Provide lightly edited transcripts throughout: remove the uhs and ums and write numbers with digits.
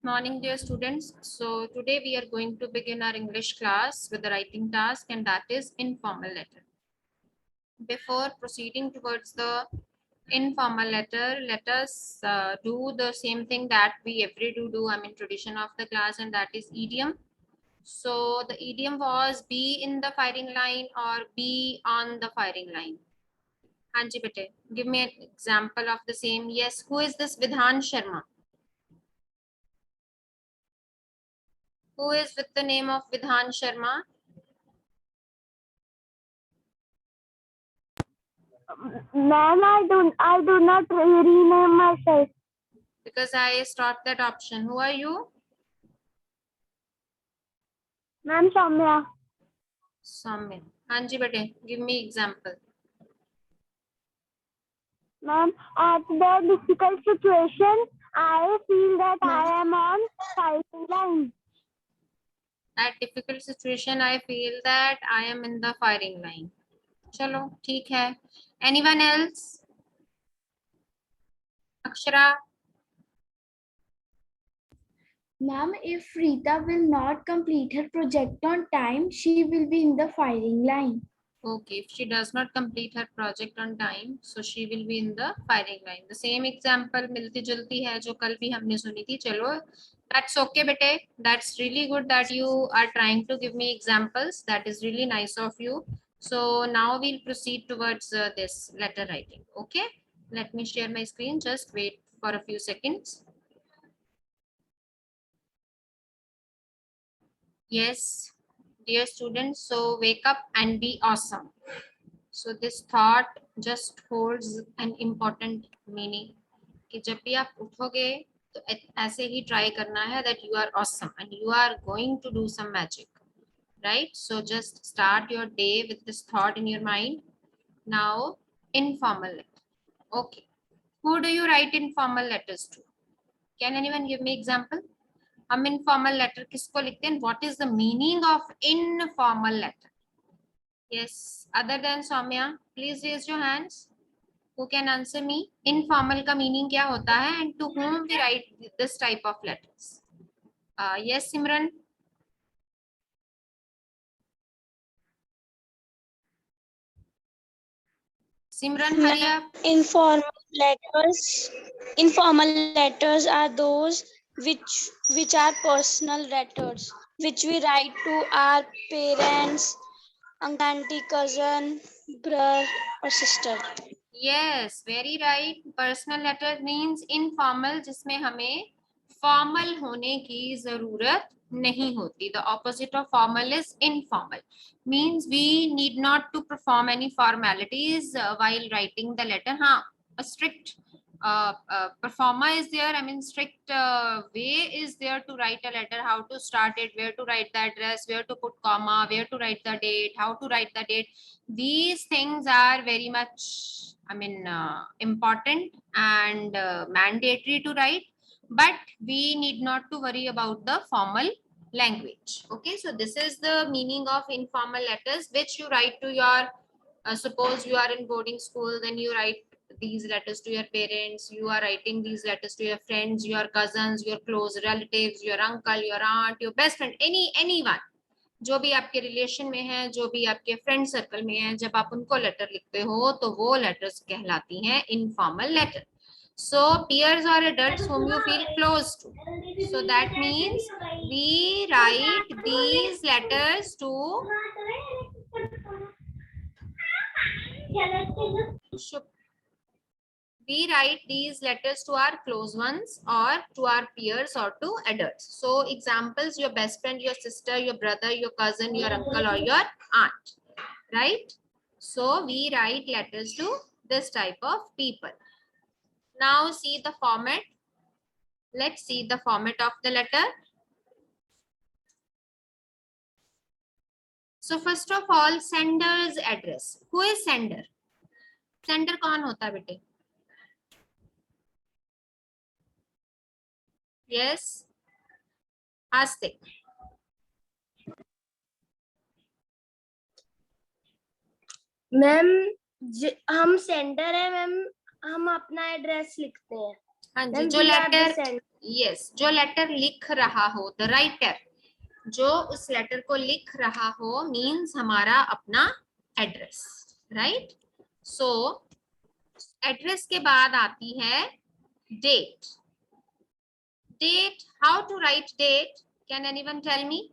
Morning, dear students. So today we are going to begin our English class with the writing task, and that is informal letter. Before proceeding towards the informal letter, let us do the same thing that we every do. I mean, tradition of the class, and that is idiom. So the idiom was be in the firing line or be on the firing line. Hanji bete, give me an example of the same. Yes, who is this Vidhan Sharma? Who is with the name of Vidhan Sharma? Ma'am, I do not rename myself. Because I stopped that option. Who are you? Ma'am, Soumya. Soumya. Hanji bete, give me example. Ma'am, at the difficult situation, I feel that I am on fighting line. At difficult situation, I feel that I am in the firing line. Chalo, ठीक है. Anyone else? Akshara. Ma'am, if Rita will not complete her project on time, she will be in the firing line. Okay, if she does not complete her project on time, so she will be in the firing line. The same example मिलती जुलती है जो कल भी हमने सुनी थी. चलो, that's okay bete. That's really good that you are trying to give me examples. That is really nice of you. So now we'll proceed towards this letter writing. Okay, let me share my screen. Just wait for a few seconds. Yes, dear students, so wake up and be awesome. So this thought just holds an important meaning कि जब भी आप उठोगे तो ऐसे ही try करना है that you are awesome and you are going to do some magic, right? So just start your day with this thought in your mind. Now, informal letter. Okay, who do you write informal letters to? Can anyone give me example? हम informal letter किसको लिखते हैं? What is the meaning of informal letter? Yes, other than Soumya, please raise your hands. Who can answer me? Informal का meaning क्या होता है and to whom we write this type of letters? Yes, Simran. Simran, hurry up. Informal letters are those which are personal letters which we write to our parents, uncle, auntie, cousin, brother or sister. Yes, very right. Personal letter means informal जिसमें हमें formal होने की जरूरत नहीं होती. The opposite of formal is informal. Means we need not to perform any formalities while writing the letter. हाँ, a strict performer is there. I mean, strict way is there to write a letter. How to start it, where to write the address, where to put comma, where to write the date, how to write the date. These things are very much, I mean, important and mandatory to write, but we need not to worry about the formal language. Okay, so this is the meaning of informal letters which you write to your, suppose you are in boarding school, then you write these letters to your parents, you are writing these letters to your friends, your cousins, your close relatives, your uncle, your aunt, your best friend, anyone जो भी आपके relation में है, जो भी आपके friend circle में है, जब आप उनको लेटर लिखते हो तो वो लेटर्स कहलाती हैं informal letter. So peers or adults whom you feel close to. So that means we write these letters to we write these letters to our close ones or to our peers or to adults. So examples, your best friend, your sister, your brother, your cousin, your uncle or your aunt, right? So we write letters to this type of people. Now see the format. Let's see the format of the letter. So first of all, sender's address. Who is sender? Sender कौन होता है बेटे? Yes, Astik. Ma'am हम centre है ma'am, हम अपना address लिखते हैं. हाँ जी, जो लेटर यस, जो लेटर लिख रहा हो, द राइटर, जो उस लेटर को लिख रहा हो मीन्स हमारा अपना एड्रेस, राइट। सो एड्रेस के बाद आती है date. Date, how to write date? Can anyone tell me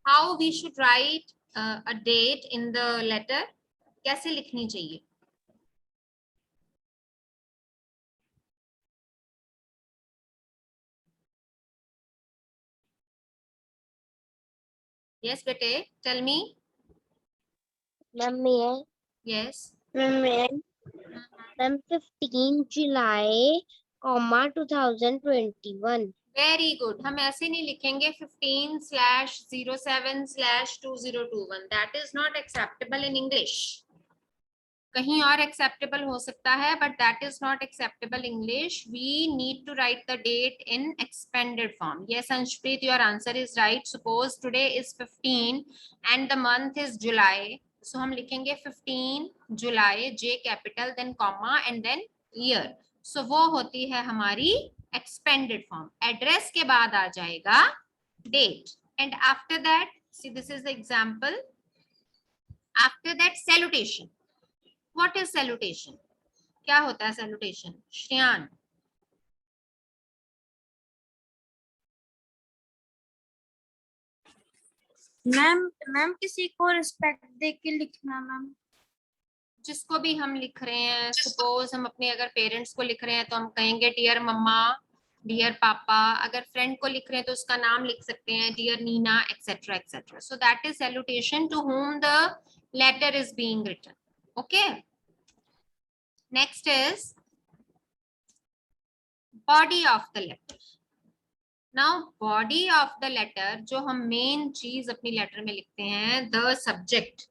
how we should write a date in the letter? कैसे लिखनी चाहिए? यस बेटे, टेल मी। मैम मैं yes. Ma'am 15 July, 2021। Very good. हम ऐसे नहीं लिखेंगे 15/07/2021, that is not acceptable in English. कहीं और एक्सेप्टेबल हो सकता है, but that is not acceptable English. We need to write the date in expanded form. Yes Anshpreet, your answer is right. Suppose today is 15 and the month is July, so हम लिखेंगे 15 जुलाई, J capital, then comma and then year. So वो होती है हमारी expanded form. Address के बाद आ जाएगा date, and after that, see this is the example, after that salutation. What is salutation? क्या होता है सैल्यूटेशन? श्रेयान। मैम किसी को रिस्पेक्ट दे के लिखना मैम। जिसको भी हम लिख रहे हैं, सपोज हम अपने अगर पेरेंट्स को लिख रहे हैं तो हम कहेंगे डियर मम्मा, डियर पापा। अगर फ्रेंड को लिख रहे हैं तो उसका नाम लिख सकते हैं, dear Neena, etcetera etcetera. So that is salutation to whom the letter is being written. Okay, next is body of the letter. Now body of the letter, जो हम मेन चीज अपनी लेटर में लिखते हैं, the subject,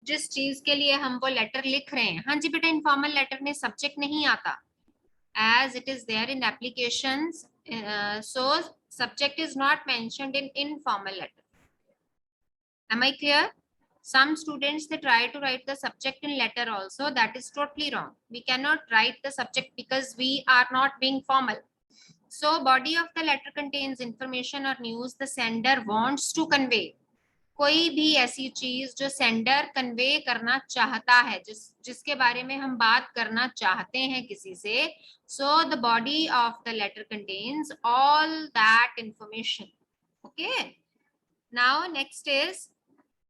जिस चीज के लिए हम वो लेटर लिख रहे हैं। हाँ जी बेटा, इनफॉर्मल लेटर में सब्जेक्ट नहीं आता, as it is there in applications, so subject is not mentioned in informal letter. Am I clear? Some students, they try to write the subject in letter also. That is totally wrong. We cannot write the subject because we are not being formal. So body of the letter contains information or news the sender wants to convey. कोई भी ऐसी चीज जो sender convey करना चाहता है, जिसके बारे में हम बात करना चाहते हैं किसी से, so the body of the letter contains all that information. Okay, now next is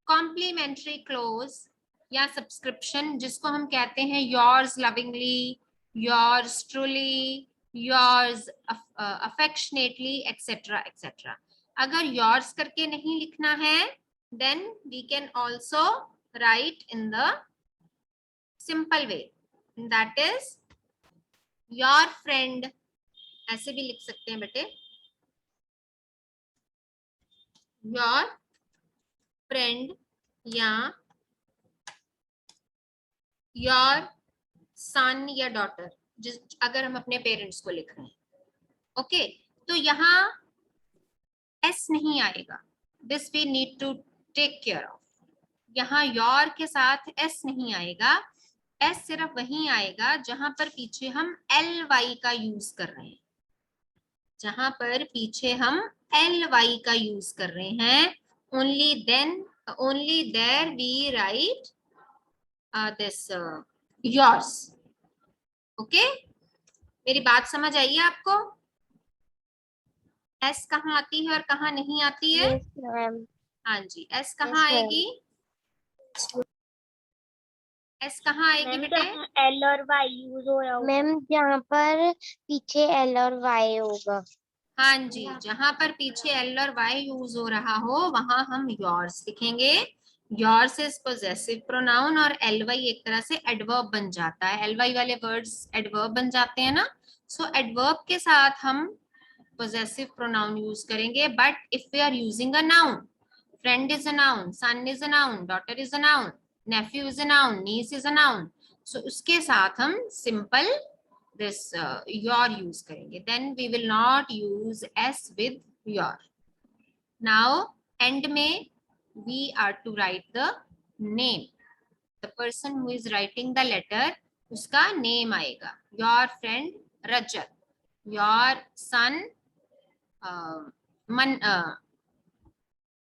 complimentary close या सब्सक्रिप्शन, जिसको हम कहते हैं yours lovingly, yours truly, yours affectionately, etcetera etcetera. अगर योर्स करके नहीं लिखना है, then we can also write in the simple way, that is your friend, ऐसे भी लिख सकते हैं बेटे, your friend या your son या daughter, जिस अगर हम अपने पेरेंट्स को लिख रहे हैं। ओके, तो यहाँ एस नहीं आएगा, this we need to take care of. यहाँ योर के साथ एस नहीं आएगा, एस सिर्फ वहीं आएगा जहां पर पीछे हम एल वाई का यूज कर रहे हैं, जहां पर पीछे हम एल वाई का यूज कर रहे हैं, only there we write this yours. Okay, मेरी बात समझ आई है आपको? एस कहाँ आती है और कहाँ नहीं आती है? हाँ जी, एस कहाँ आएगी? एस कहाँ आएगी बेटे? एल और वाई यूज हो रहा होगा मैम, जहाँ पर पीछे एल और वाई होगा। हाँ जी, जहां पर पीछे एल और वाई यूज हो रहा हो वहां हम योर्स लिखेंगे। योर्स इज पोजेसिव प्रोनाउन और एल वाई एक तरह से एडवर्ब बन जाता है। एल वाई वाले वर्ड्स एडवर्ब बन जाते हैं ना, सो एडवर्ब के साथ हम पोजेसिव प्रोनाउन यूज करेंगे। But if we are using a noun, friend is a noun, son is a noun, daughter is a noun, nephew is a noun, niece is a noun, so उसके साथ हम simple this your use करेंगे, then we will not use s with your. Now end में we are to write the name, the person who is writing the letter, उसका name आएगा, your friend Rajat, your son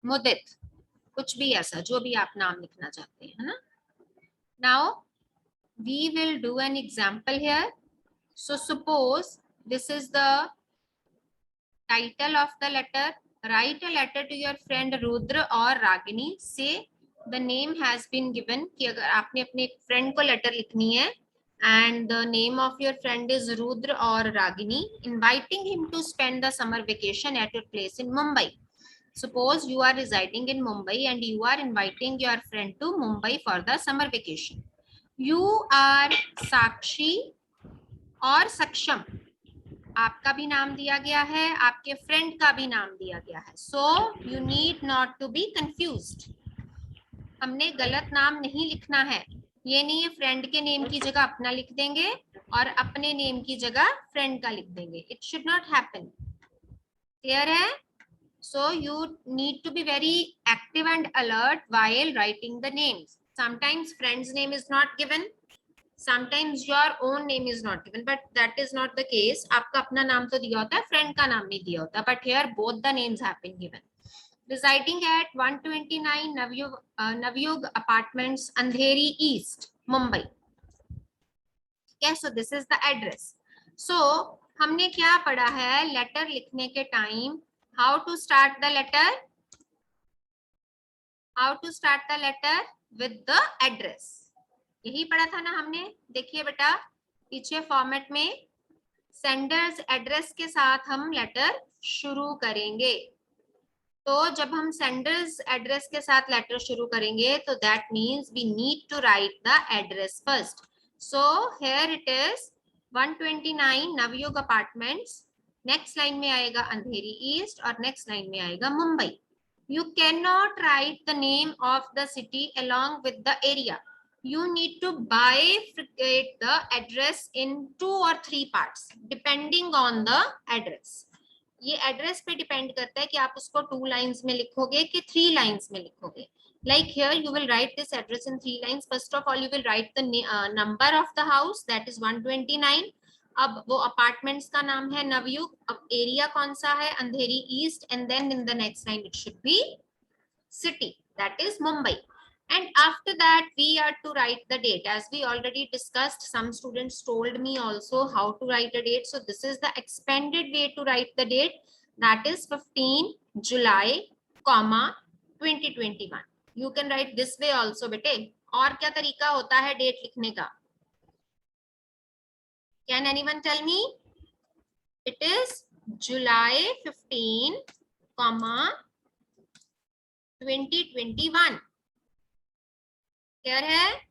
Mudit, कुछ भी ऐसा जो भी आप नाम लिखना चाहते हैं, है ना। Now we will do an example here. So suppose this is the title of the letter. Write a letter to your friend Rudra or Ragini. Say the name has been given. कि अगर आपने अपने friend को letter लिखनी है and the name of your friend is Rudra or Ragini, inviting him to spend the summer vacation at your place in Mumbai. Suppose you are residing in Mumbai and you are inviting your friend to Mumbai for the summer vacation. You are Sakshi और सक्षम, आपका भी नाम दिया गया है, आपके friend का भी नाम दिया गया है. So you need not to be confused. हमने गलत नाम नहीं लिखना है. ये नहीं है फ्रेंड के नेम की जगह अपना लिख देंगे और अपने नेम की जगह फ्रेंड का लिख देंगे. It should not happen. Clear है? So you need to be very active and alert while writing the names. Sometimes friend's name is not given. Sometimes your own name is not given, but that is not the case. आपका अपना नाम तो दिया होता है, friend का नाम नहीं दिया होता. But here both the names have been given. Residing at 129 Navyug Apartments, Andheri East, Mumbai. Okay, so this is the address. So हमने क्या पढ़ा है लेटर लिखने के time? How to start the letter? How to start the letter with the address. यही पढ़ा था ना हमने. देखिए बेटा पीछे फॉर्मेट में सेंडर्स एड्रेस के साथ हम लेटर शुरू करेंगे. तो जब हम सेंडर्स एड्रेस के साथ लेटर शुरू करेंगे तो that means we need to write the address first. So here it is 129 Navyug apartments. Next line में आएगा अंधेरी ईस्ट और नेक्स्ट लाइन में आएगा Mumbai. You can not write the name of the city along with the area. You need to bifurcate the address in 2 or 3 parts depending on the address. ये address पे depend करता है कि आप उसको 2 लाइंस में लिखोगे कि 3 लाइंस में लिखोगे. Like here you will write this address in 3 lines. First of all you will write the number of the house, that is 129. अब वो अपार्टमेंट्स का नाम है नवयुग. अब एरिया कौन सा है? Andheri east. And then in the next line it should be city, that is Mumbai. And after that we are to write the date. As we already discussed, some students told me also how to write a date. So this is the expanded way to write the date, that is 15 July, 2021. You can write this way also बेटे. और क्या तरीका होता है date लिखने का? Can anyone tell me? It is July 15, 2021. Clear है?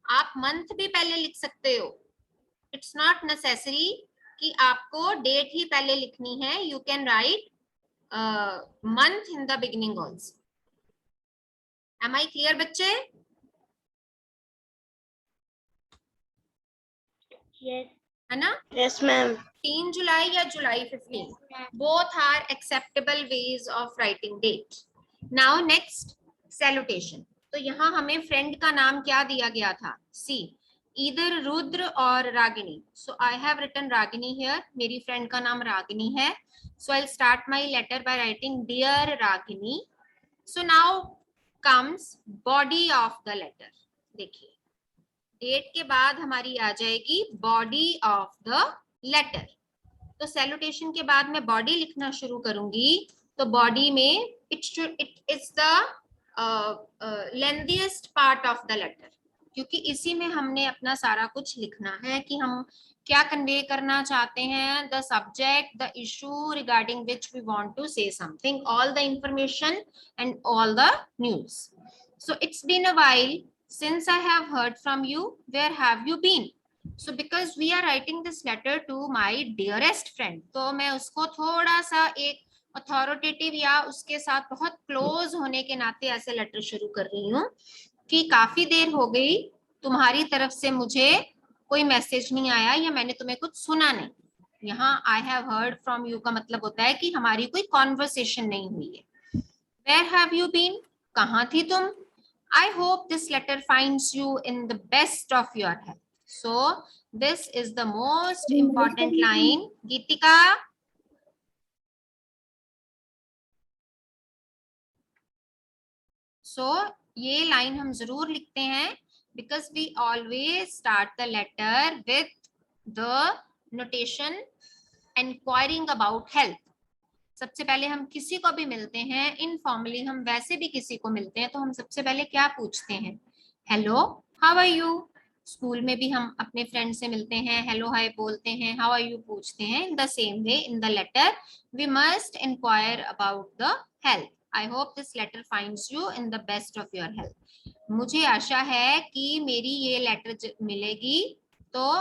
आप मंथ भी पहले लिख सकते हो. इट्स नॉट नेसेसरी कि आपको डेट ही पहले लिखनी है. You can write month in the beginning also. Am I clear बच्चे? Yes. है ना? Yes, ma'am. 3 जुलाई या जुलाई 15, both are acceptable ways of writing date. Now next salutation. तो यहाँ हमें फ्रेंड का नाम क्या दिया गया था? सी either रुद्र और Ragini. So I have written Ragini here. मेरी फ्रेंड का नाम रागिनी है. So I'll start my letter by writing dear Ragini. So now comes body of the letter. देखिए डेट के बाद हमारी आ जाएगी बॉडी ऑफ द लेटर. तो सैल्यूटेशन के बाद मैं बॉडी लिखना शुरू करूंगी. तो बॉडी में it is the lengthiest part of the letter, क्योंकि इसी में हमने अपना सारा कुछ लिखना है कि हम क्या कन्वे करना चाहते हैं. The subject, the issue regarding which we want to say something, all the information and all the news. So it's been a while since I have heard from you. Where have you been? So because we are writing this letter to my dearest friend, तो मैं उसको थोड़ा सा एक authoritative या उसके साथ बहुत क्लोज होने के नाते ऐसे लेटर शुरू कर रही हूँ कि काफी देर हो गई तुम्हारी तरफ से मुझे कोई मैसेज नहीं आया या मैंने तुम्हें कुछ सुना नहीं. यहाँ I have heard from you का मतलब होता है कि हमारी कोई कॉन्वर्सेशन नहीं हुई है. Where have you been? कहाँ थी तुम? I hope this letter finds you in the best of your health. So This is the most important line. Geetika. So ये line हम जरूर लिखते हैं because we always start the letter with the notation inquiring about health. सबसे पहले हम किसी को भी मिलते हैं इनफॉर्मली, हम वैसे भी किसी को मिलते हैं तो हम सबसे पहले क्या पूछते हैं? Hello, how are you? School में भी हम अपने फ्रेंड से मिलते हैं, हेलो हाय बोलते हैं, हाउ आर यू पूछते हैं. In the same way in the letter we must enquire about the health. I hope this letter finds you in the best of your health. मुझे आशा है कि मेरी ये लेटर मिलेगी तो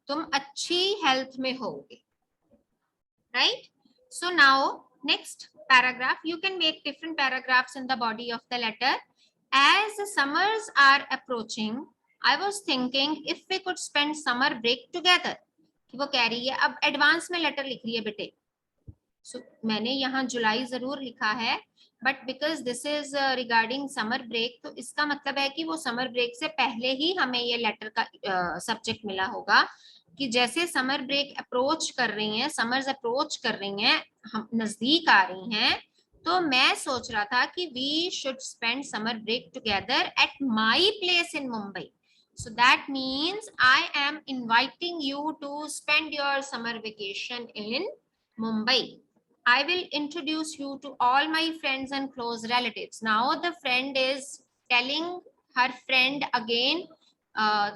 तुम अच्छी हेल्थ में होगे, right? So now next paragraph, you can make different paragraphs in the body of the letter. As the summers are approaching, I was thinking if we could spend summer break together. कि वो कह रही है, अब advance में letter लिख रही है बेटे. So मैंने यहाँ जुलाई जरूर लिखा है, but because this is regarding summer break, तो इसका मतलब है कि वो समर ब्रेक से पहले ही हमें ये लेटर का सब्जेक्ट मिला होगा कि जैसे समर ब्रेक अप्रोच कर रही हैं, समर्स अप्रोच कर रही हैं, हम नजदीक आ रही हैं, तो मैं सोच रहा था कि we should spend summer break together at my place in Mumbai. So that means I am inviting you to spend your summer vacation in Mumbai. I will introduce you to all my friends and close relatives. Now the friend is telling her friend again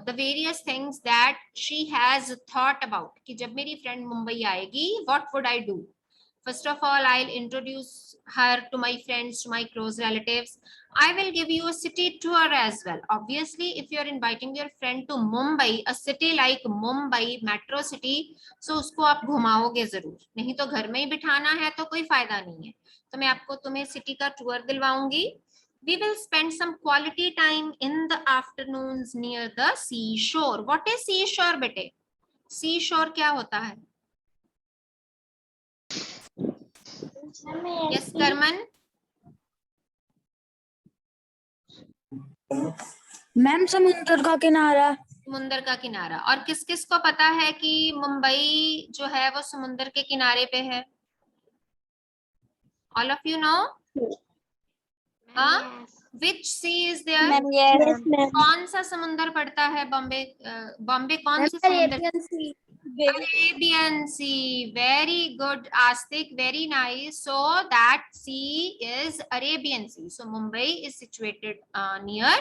the various things that she has thought about. कि जब मेरी friend Mumbai आएगी, what would I do? First of all, I'll introduce her to my friends, to my close relatives. I will give you a city tour as well. Obviously, if you're inviting your friend to Mumbai, a city like Mumbai, metro city, so उसको आप घुमाओगे जरूर, नहीं तो घर में ही बिठाना है तो कोई फायदा नहीं है. तो मैं आपको तुम्हें सिटी का tour दिलवाऊंगी. We will spend some quality time in the afternoons near the seashore. What is seashore बेटे? Seashore क्या होता है? Yes, Karman. मैम समुद्र का किनारा. समुद्र का किनारा. और किस किस को पता है कि मुंबई जो है वो समुद्र के किनारे पे है? All of you know? हाँ? Which sea is there? Yes, ma'am. कौन सा समुद्र पड़ता है बॉम्बे? बॉम्बे कौन सा समुद्र? Arabian Sea. Very good, Astik. Very nice. So that sea is Arabian Sea. So Mumbai is situated near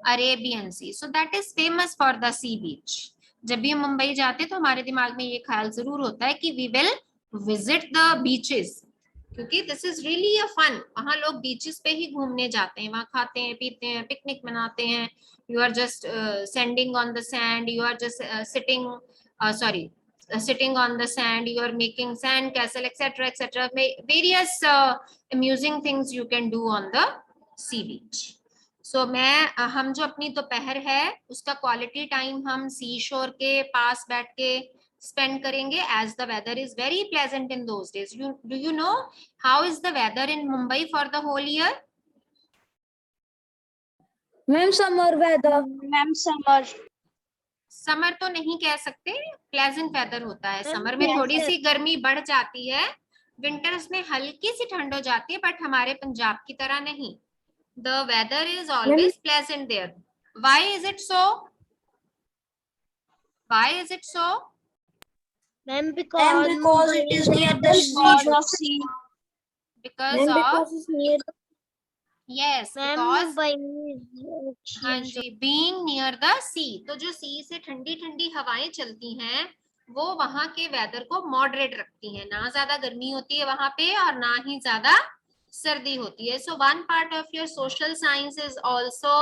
Arabian Sea. So that is famous for the sea beach. जब भी हम मुंबई जाते तो हमारे दिमाग में ये ख्याल जरूर होता है कि we will visit the beaches. क्योंकि this is really a fun. वहां लोग बीचेस पे ही घूमने जाते हैं, वहां खाते हैं, पीते हैं, पिकनिक मनाते हैं. You are just sanding on the sand, you are just sitting on the sand, you are making sand castle, etc. Various amusing things you can do on the sea beach. So हम जो अपनी दोपहर है उसका quality time हम सी शोर के पास बैठ के spend करेंगे, as the weather is very pleasant in those days. Do you know how is the weather in Mumbai for the whole year? Ma'am summer weather. Ma'am, summer. Summer तो नहीं कह सकते, प्लेजेंट वेदर होता है. Summer में थोड़ी सी गर्मी बढ़ जाती है, विंटर्स में हल्की सी ठंड हो जाती है, बट हमारे पंजाब की तरह नहीं. The weather is always pleasant there. Why is it so? Why is it so? Ma'am, because it is near the sea. Because it's near the yes, because हाँ जी, being near the sea. तो जो सी से ठंडी ठंडी हवाएं चलती हैं वो वहां के वेदर को मॉडरेट रखती हैं. ना ज्यादा गर्मी होती है वहां पे और ना ही ज्यादा सर्दी होती है. So one part of your social science is also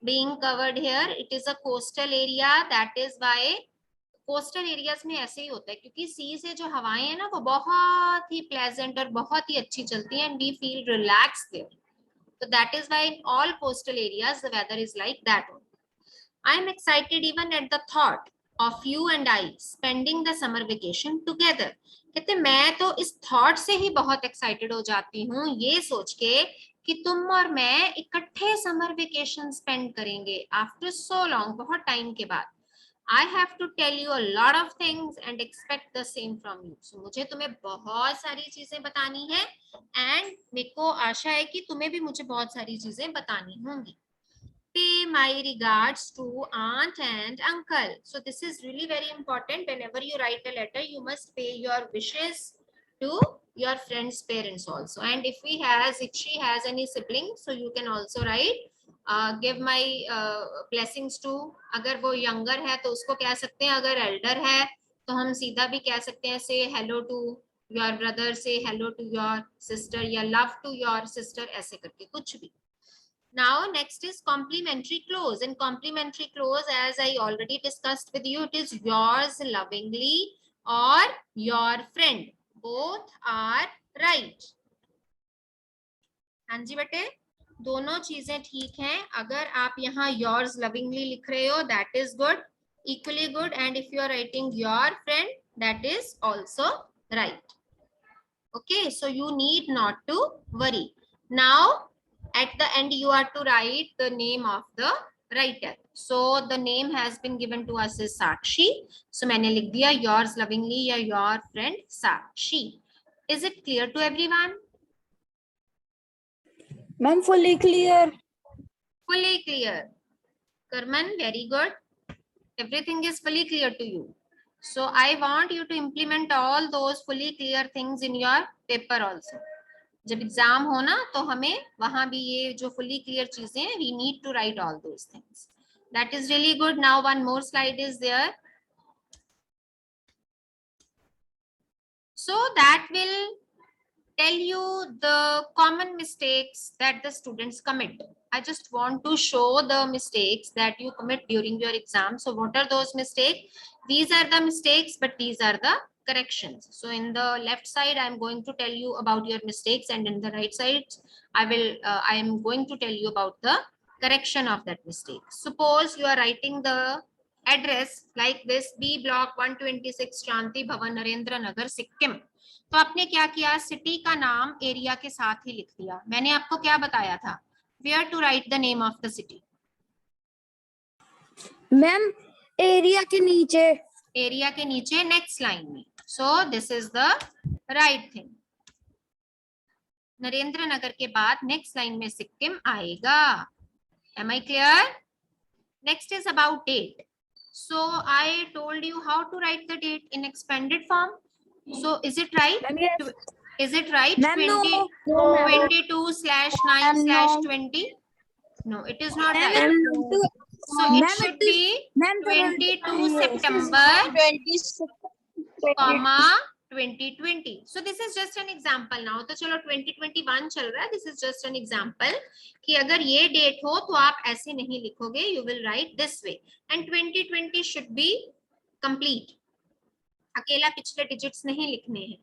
being covered here. It is a coastal area. That is why coastal areas में ऐसे ही होता है, क्योंकि सी से जो हवाएं हैं ना वो बहुत ही प्लेजेंट और बहुत ही अच्छी चलती हैं, and we feel relax there. So that is why in all coastal areas the weather is like that. I am excited even at the thought of you and I spending the summer vacation together. कहते मैं तो इस thought से ही बहुत excited हो जाती हूँ, ये सोच के कि तुम और मैं इकट्ठे समर वेकेशन स्पेंड करेंगे आफ्टर सो लॉन्ग, बहुत टाइम के बाद. I have to tell you a lot of things and expect the same from you. So मुझे तुम्हें बहुत सारी चीजें बतानी है and मेरे को आशा है कि तुम्हें भी मुझे बहुत सारी चीजें बतानी होंगी. Pay my regards to aunt and uncle. So this is really very important. Whenever you write a letter, you must pay your wishes to your friend's parents also. And if she has any siblings, so you can also write give my blessings to. अगर वो younger है तो उसको कह सकते हैं. अगर elder है तो हम सीधा भी कह सकते हैं say hello to your brother, say hello to your sister या love to your sister, ऐसे करके कुछ भी. Now next is complimentary clause. In complimentary clause, as I already discussed with you, it is yours lovingly or your friend. Both are right. हाँ जी बेटे, दोनों चीजें ठीक हैं. अगर आप यहाँ yours lovingly लिख रहे हो, that is good, equally good. And if you are writing your friend, that is also right. Okay, so you need not to worry. Now at the end you are to write the name of the writer. So the name has been given to us is Sakshi. So मैंने लिख दिया yours lovingly या your friend Sakshi. Is it clear to everyone? Ma'am, fully clear. Fully clear. Karman, very good. Everything is fully clear to you. So I want you to implement all those fully clear things in your paper also. जब exam हो ना तो हमें वहां भी ये जो fully clear चीजें हैं, we need to write all those things. That is really good. Now one more slide is there. So that will tell you the common mistakes that the students commit. I just want to show the mistakes that you commit during your exam. So what are those mistakes? These are the mistakes, but these are the corrections. So in the left side, I'm going to tell you about your mistakes, and in the right side, I am going to tell you about the correction of that mistake. Suppose you are writing the address like this: B block 126 Shanti Bhavan, Narendra Nagar, Sikkim. तो आपने क्या किया, city का नाम area के साथ ही लिख दिया. मैंने आपको क्या बताया था, where to write the name of the city? Ma'am, area के नीचे. एरिया के नीचे नेक्स्ट लाइन में. So this is the right thing. Narendra Nagar के बाद नेक्स्ट लाइन में सिक्किम आएगा. Am I clear? Next is about date. So I told you how to write the date in expanded form. So is it right? Yes. Is it right? Ma'am, 22/9/20? No, it is not right. So it should be 22 September, comma 2020. So this is just an example now. तो चलो 2021 चल रहा है. This is just an example कि अगर ये date हो तो आप ऐसे नहीं लिखोगे. You will write this way. And 2020 should be complete. अकेला पिछले डिजिट्स नहीं लिखने हैं.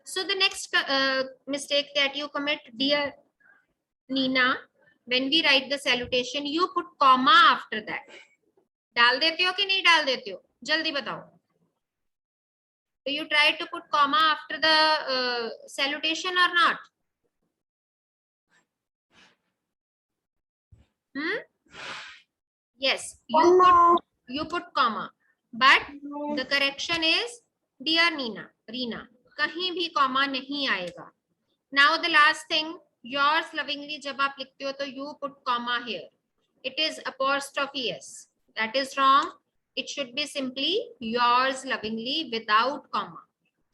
So the next mistake that you commit, dear Nina, when we write the salutation, you put comma after that. डाल देते हो कि नहीं डाल देते हो? जल्दी बताओ. So you try to put comma after the salutation or not? Yes, you put comma, but the correction is dear Nina, Reena. कहीं भी comma नहीं आएगा. Now the last thing, yours lovingly जब आप लिखते हो तो you put comma here. It is apostrophe s. That is wrong. It should be simply yours lovingly without comma.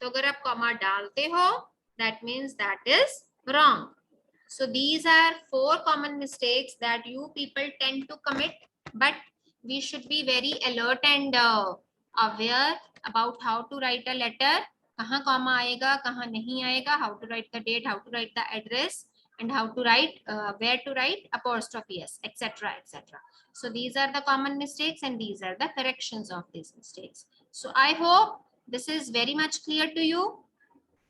तो अगर आप comma डालते हो, that means that is wrong. So these are 4 common mistakes that you people tend to commit, but we should be very alert and aware about how to write a letter. कहाँ comma आएगा, कहाँ नहीं आएगा, how to write the date, how to write the address, and how to write, where to write apostrophe s, etc., etc. So these are the common mistakes and these are the corrections of these mistakes. So I hope this is very much clear to you,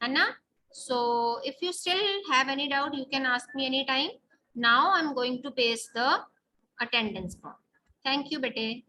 Anna. So if you still have any doubt, you can ask me anytime. Now I'm going to paste the attendance form. Thank you, bete.